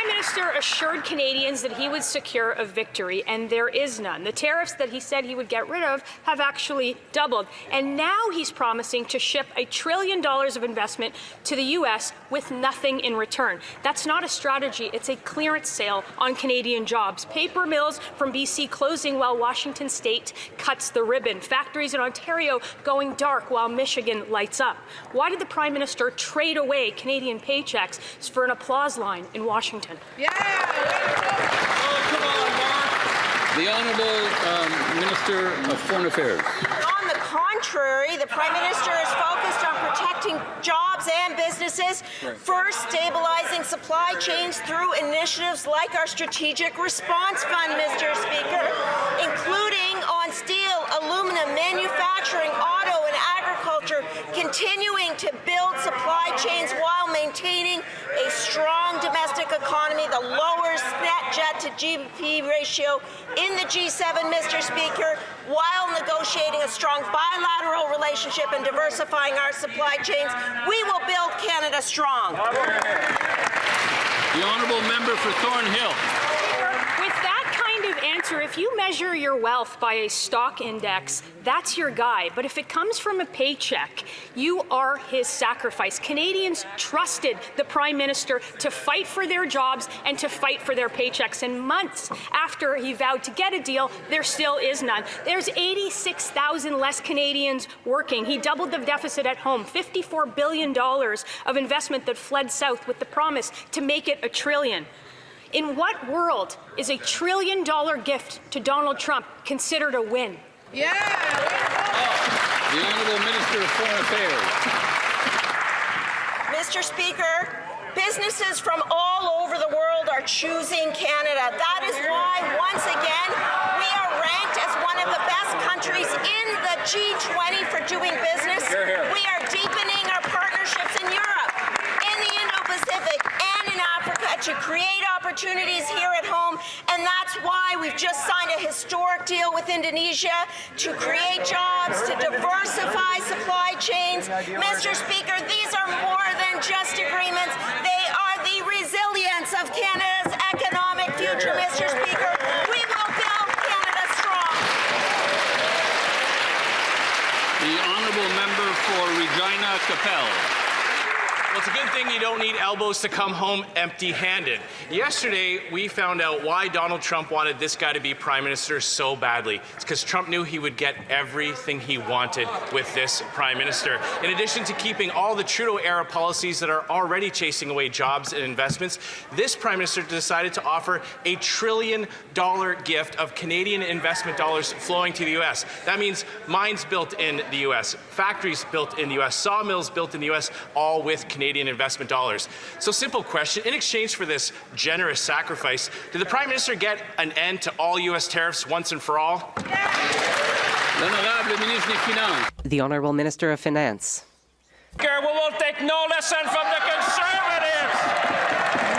Minister assured Canadians that he would secure a victory, and there is none. The tariffs that he said he would get rid of have actually doubled, and now he's promising to ship $1 trillion of investment to the U.S. with nothing in return. That's not a strategy. It's a clearance sale on Canadian jobs. Paper mills from BC closing while Washington State cuts the ribbon. Factories in Ontario going dark while Michigan lights up. Why did the Prime Minister trade away Canadian paychecks for an applause line in Washington? Yeah! Oh, come on, Mark. The Honourable Minister of Foreign Affairs. On the contrary, the Prime Minister is focused on protecting jobs and businesses, first stabilizing supply chains through initiatives like our Strategic Response Fund, Mr. Speaker, including on steel, aluminum, manufacturing, auto and agriculture, continuing to build supply chains while maintaining a strong domestic economy, the lowest net debt to GDP ratio in the G7, Mr. Speaker, while negotiating a strong bilateral relationship and diversifying our supply chains. We will build Canada strong. The Honourable Member for Thornhill. With that kind of answer, if you measure your wealth by a stock index, that's your guy. But if it comes from a paycheck, you are his sacrifice. Canadians trusted the Prime Minister to fight for their jobs and to fight for their paychecks. And months after he vowed to get a deal, there still is none. There's 86,000 less Canadians working. He doubled the deficit at home, $54 billion of investment that fled south with the promise to make it $1 trillion. In what world is $1 trillion gift to Donald Trump considered a win? Yeah! The Honourable Minister of Foreign Affairs. Mr. Speaker, businesses from all over the world are choosing Canada. That is why, once again, we are ranked as one of the best countries in the G20 for doing business. We are deepening our partnerships in Europe, in the Indo-Pacific, and in Africa to create opportunities here at home, and that's why we've just signed a historic deal with Indonesia to create jobs, to diversify supply chains. Mr. Speaker, these are more than just agreements. They are the resilience of Canada's economic future, Mr. Speaker. We will build Canada strong. The Honourable Member for Regina Capel. Well, it's a good thing you don't need elbows to come home empty-handed. Yesterday, we found out why Donald Trump wanted this guy to be Prime Minister so badly. It's because Trump knew he would get everything he wanted with this Prime Minister. In addition to keeping all the Trudeau-era policies that are already chasing away jobs and investments, this Prime Minister decided to offer $1 trillion gift of Canadian investment dollars flowing to the U.S. That means mines built in the U.S., factories built in the U.S., sawmills built in the U.S., all with Canadian investment dollars. So, simple question, in exchange for this generous sacrifice, did the Prime Minister get an end to all U.S. tariffs once and for all? The Honourable Minister of Finance. We will take no lesson from the Conservatives.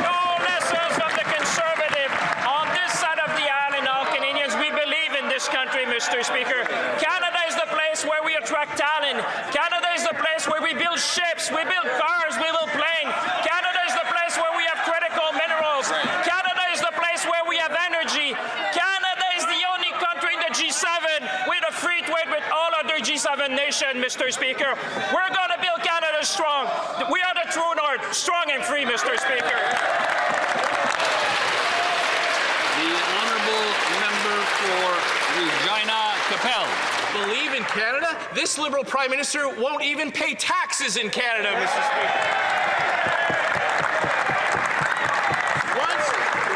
No lessons from the Conservative. On this side of the aisle, and all Canadians, we believe in this country, Mr. Speaker. Canada is the place where we attract talent. Canada is the place where we build ships, we build cars, we build planes. Canada is the place where we have critical minerals. Canada is the place where we have energy. Canada is the only country in the G7 with a free trade with all other G7 nations, Mr. Speaker. We're going to build Canada strong. We are the true north, strong and free, Mr. Speaker. The Honourable Member for Regina Capel. Believe in Canada? This Liberal Prime Minister won't even pay taxes in Canada, Mr. Speaker.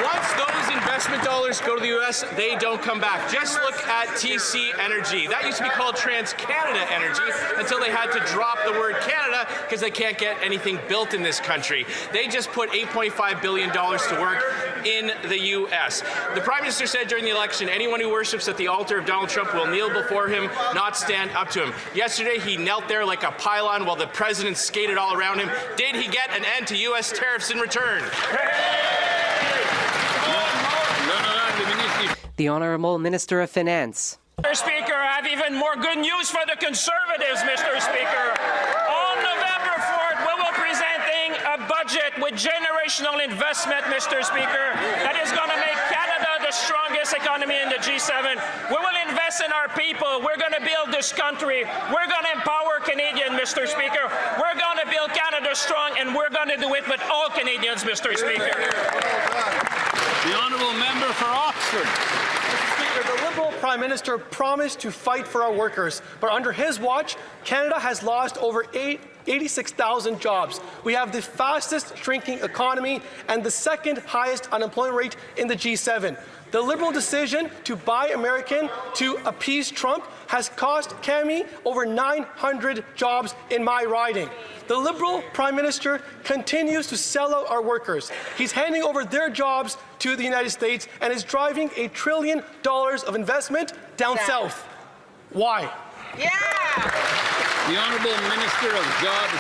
Once those investment dollars go to the U.S., they don't come back. Just look at TC Energy. That used to be called TransCanada Energy until they had to drop the word Canada because they can't get anything built in this country. They just put $8.5 billion to work in the U.S. The Prime Minister said during the election, anyone who worships at the altar of Donald Trump will kneel before him, not stand up to him. Yesterday, he knelt there like a pylon while the president skated all around him. Did he get an end to U.S. tariffs in return? The Honourable Minister of Finance. Mr. Speaker, I have even more good news for the Conservatives, Mr. Speaker. On November 4th, we will be presenting a budget budget with generational investment, Mr. Speaker, that is going to make Canada the strongest economy in the G7. We will invest in our people. We're going to build this country. We're going to empower Canadians, Mr. Speaker. We're going to build Canada strong, and we're going to do it with all Canadians, Mr. Speaker. The honourable member for Oxford. The Liberal Prime Minister promised to fight for our workers, but under his watch, Canada has lost over 86,000 jobs. We have the fastest shrinking economy and the second highest unemployment rate in the G7. The Liberal decision to buy American to appease Trump has cost Cami over 900 jobs in my riding. The Liberal Prime Minister continues to sell out our workers. He's handing over their jobs to the United States and is driving $1 trillion of investment down south. Why? Yeah. The honourable Minister of Jobs,